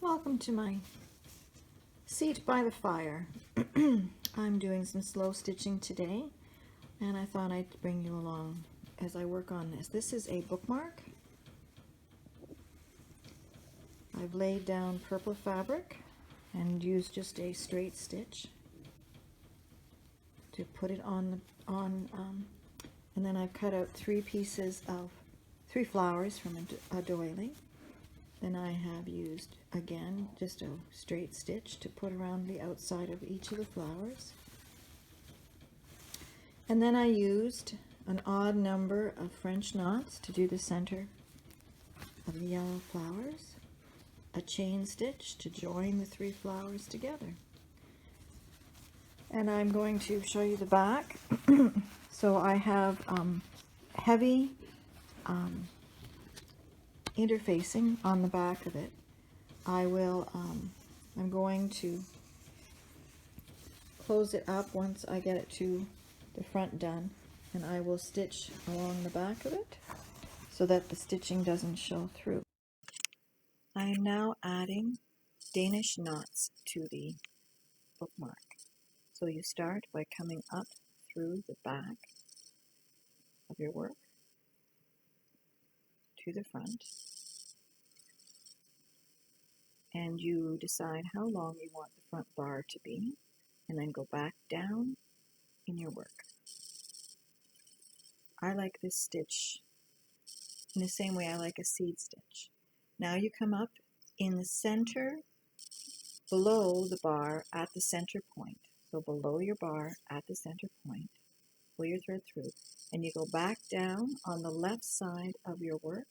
Welcome to my seat by the fire. I'm doing some slow stitching today, and I thought I'd bring you along as I work on this. This is a bookmark. I've laid down purple fabric and used just a straight stitch to put it on, and then I've cut out three flowers from a doily. Then I have used, again, just a straight stitch to put around the outside of each of the flowers. And then I used an odd number of French knots to do the center of the yellow flowers, a chain stitch to join the three flowers together. And I'm going to show you the back. So I have heavy interfacing on the back of it. I'm going to close it up once I get it to the front done, and I will stitch along the back of it so that the stitching doesn't show through. I am now adding Danish knots to the bookmark. So you start by coming up through the back of your work to the front, and you decide how long you want the front bar to be, and then go back down in your work. I like this stitch in the same way I like a seed stitch. Now you come up in the center below the bar at the center point. So below your bar at the center point, pull your thread through, and you go back down on the left side of your work,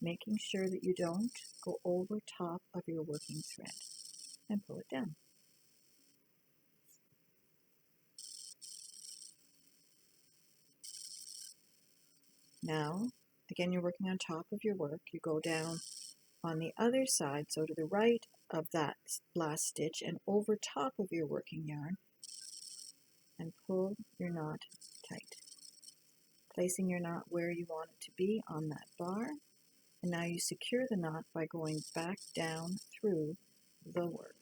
making sure that you don't go over top of your working thread, and pull it down. Now, again, you're working on top of your work. You go down on the other side, so to the right of that last stitch and over top of your working yarn, and pull your knot tight, placing your knot where you want it to be on that bar. And now you secure the knot by going back down through the work.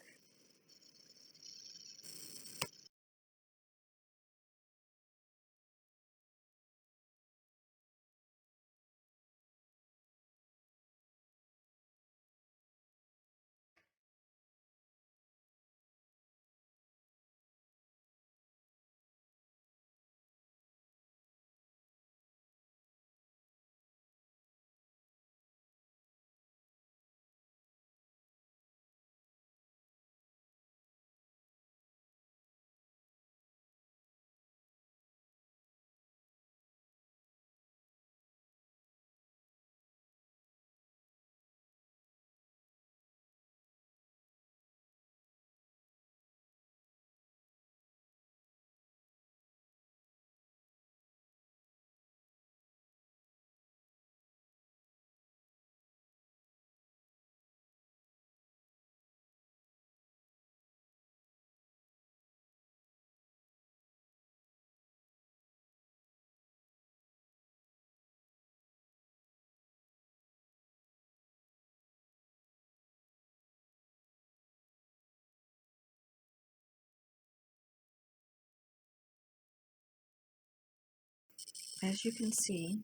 As you can see,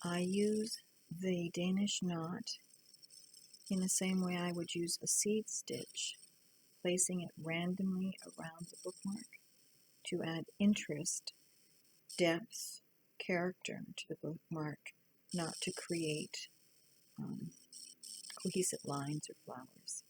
I use the Danish knot in the same way I would use a seed stitch, placing it randomly around the bookmark to add interest, depth, character to the bookmark, not to create cohesive lines or flowers.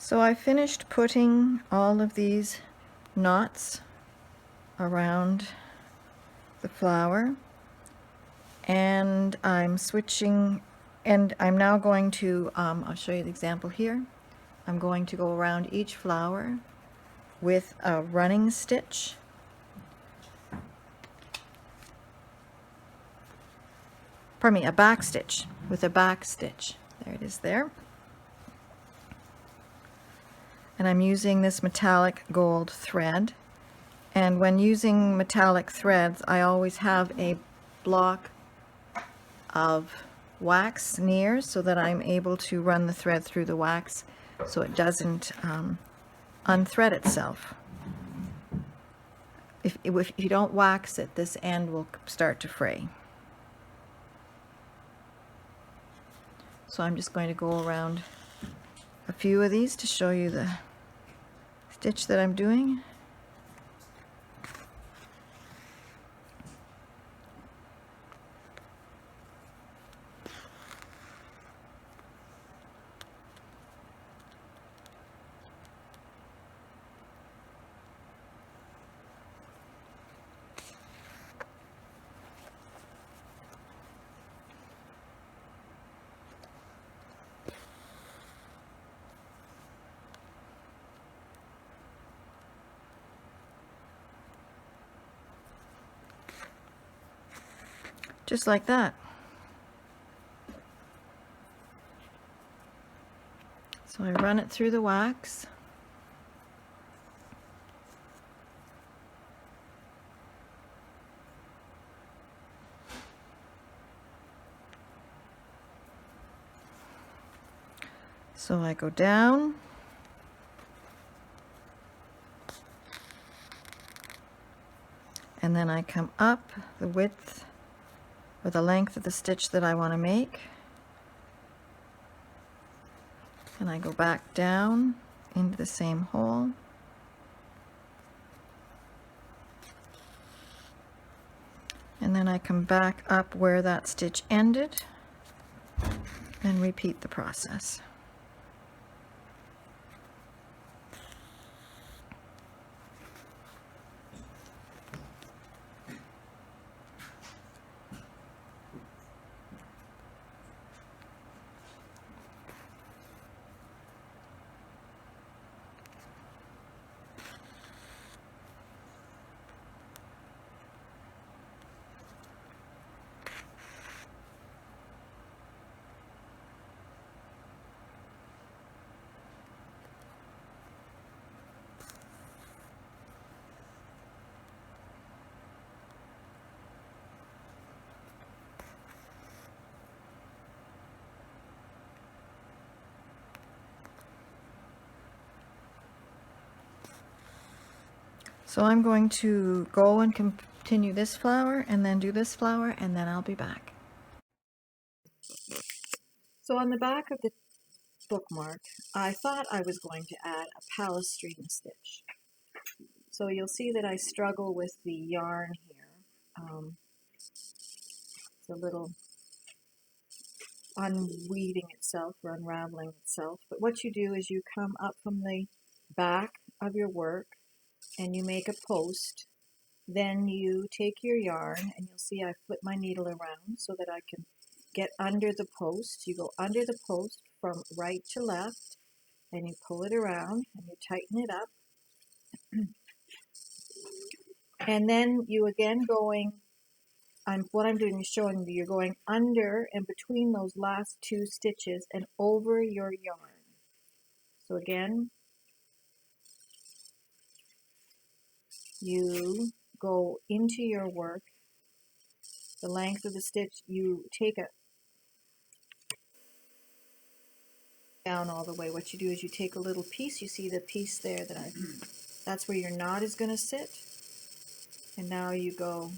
So I finished putting all of these knots around the flower, and I'm switching, and I'm now going to, I'll show you the example here. I'm going to go around each flower with a running stitch, pardon me, a back stitch, with a back stitch. There it is there. And I'm using this metallic gold thread. And when using metallic threads, I always have a block of wax near so that I'm able to run the thread through the wax so it doesn't unthread itself. If you don't wax it, this end will start to fray. So I'm just going to go around a few of these to show you the stitch that I'm doing. Just like that. So I run it through the wax. So I go down, and then I come up the width or the length of the stitch that I want to make, and I go back down into the same hole, and then I come back up where that stitch ended and repeat the process. So I'm going to go and continue this flower and then do this flower, and then I'll be back. So on the back of the bookmark, I thought I was going to add a Palestrina stitch. So you'll see that I struggle with the yarn here. It's a little unweaving itself or unraveling itself. But what you do is you come up from the back of your work and you make a post. Then you take your yarn, and you'll see I flip my needle around so that I can get under the post. You go under the post from right to left, and you pull it around and you tighten it up. And then you again what I'm doing is showing you you're going under and between those last two stitches and over your yarn. So again, you go into your work, the length of the stitch, you take it down all the way. What you do is you take a little piece, you see the piece there that's where your knot is going to sit, and now you go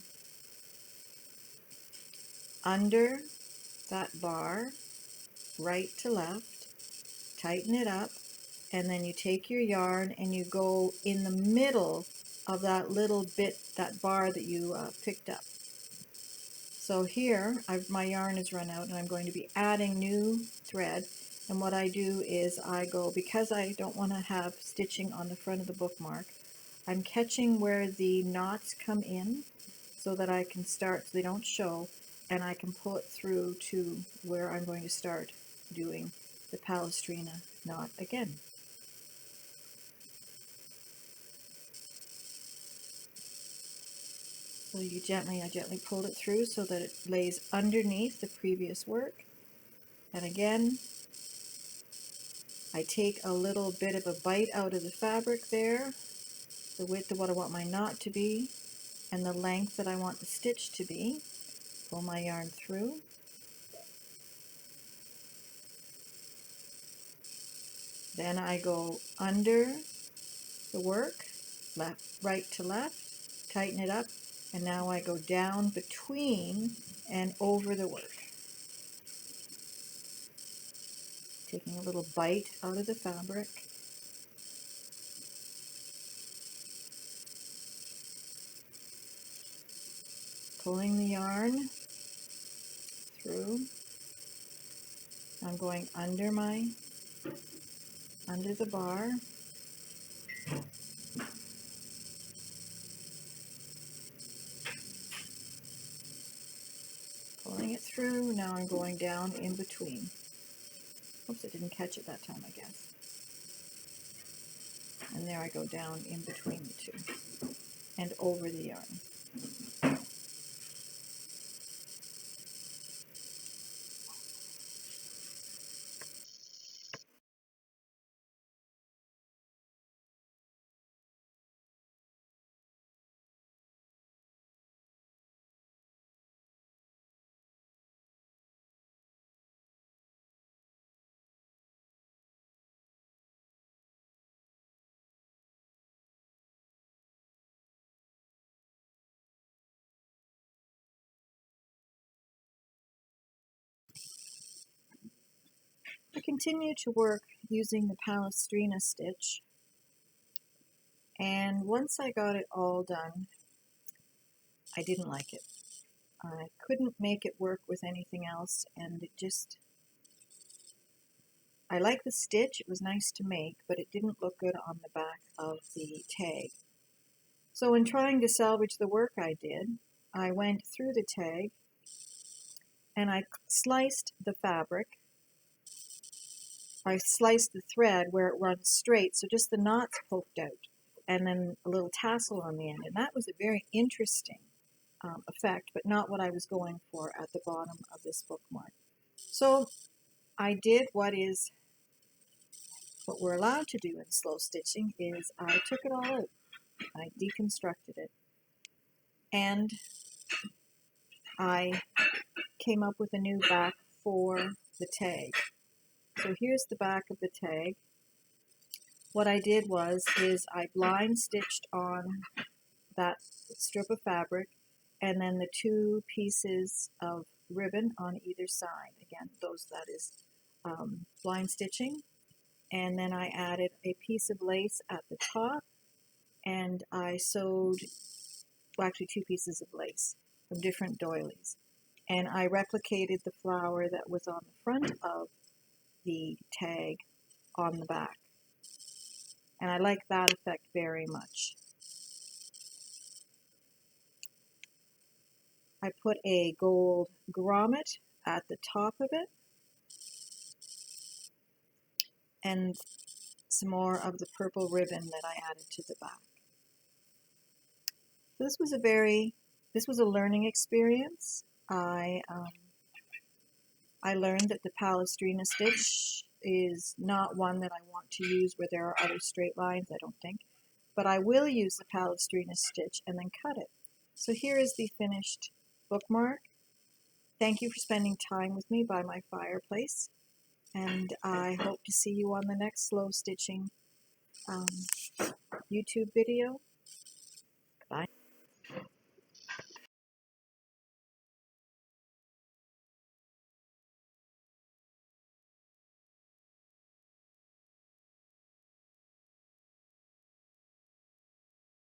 under that bar, right to left, tighten it up, and then you take your yarn and you go in the middle of that little bit, that bar that you picked up. So here my yarn is run out and I'm going to be adding new thread, And what I do is I go, because I don't want to have stitching on the front of the bookmark, I'm catching where the knots come in so that I can start, so they don't show, and I can pull it through to where I'm going to start doing the Palestrina knot again. So I gently pulled it through so that it lays underneath the previous work. And again, I take a little bit of a bite out of the fabric there, the width of what I want my knot to be, and the length that I want the stitch to be. Pull my yarn through. Then I go under the work, right to left, tighten it up, and now I go down between and over the work. Taking a little bite out of the fabric. Pulling the yarn through. I'm going under the bar. Pulling it through. Now I'm going down in between. Oops, I didn't catch it that time, I guess. And there I go down in between the two and over the yarn. I continue to work using the Palestrina stitch, and once I got it all done, I didn't like it. I couldn't make it work with anything else, and I like the stitch, it was nice to make, but it didn't look good on the back of the tag. So in trying to salvage the work I did, I went through the tag and I sliced the fabric. I sliced the thread where it runs straight, so just the knots poked out, and then a little tassel on the end. And that was a very interesting effect, but not what I was going for at the bottom of this bookmark. So I did what we're allowed to do in slow stitching is I took it all out. I deconstructed it. And I came up with a new back for the tag. So here's the back of the tag. What I did is I blind stitched on that strip of fabric and then the two pieces of ribbon on either side. Again, that is blind stitching. And then I added a piece of lace at the top, and I sewed, well, actually 2 pieces of lace from different doilies. And I replicated the flower that was on the front of the tag on the back. And I like that effect very much. I put a gold grommet at the top of it and some more of the purple ribbon that I added to the back. So this was a learning experience. I learned that the Palestrina stitch is not one that I want to use where there are other straight lines, I don't think. But I will use the Palestrina stitch and then cut it. So here is the finished bookmark. Thank you for spending time with me by my fireplace. And I hope to see you on the next slow stitching YouTube video. Bye.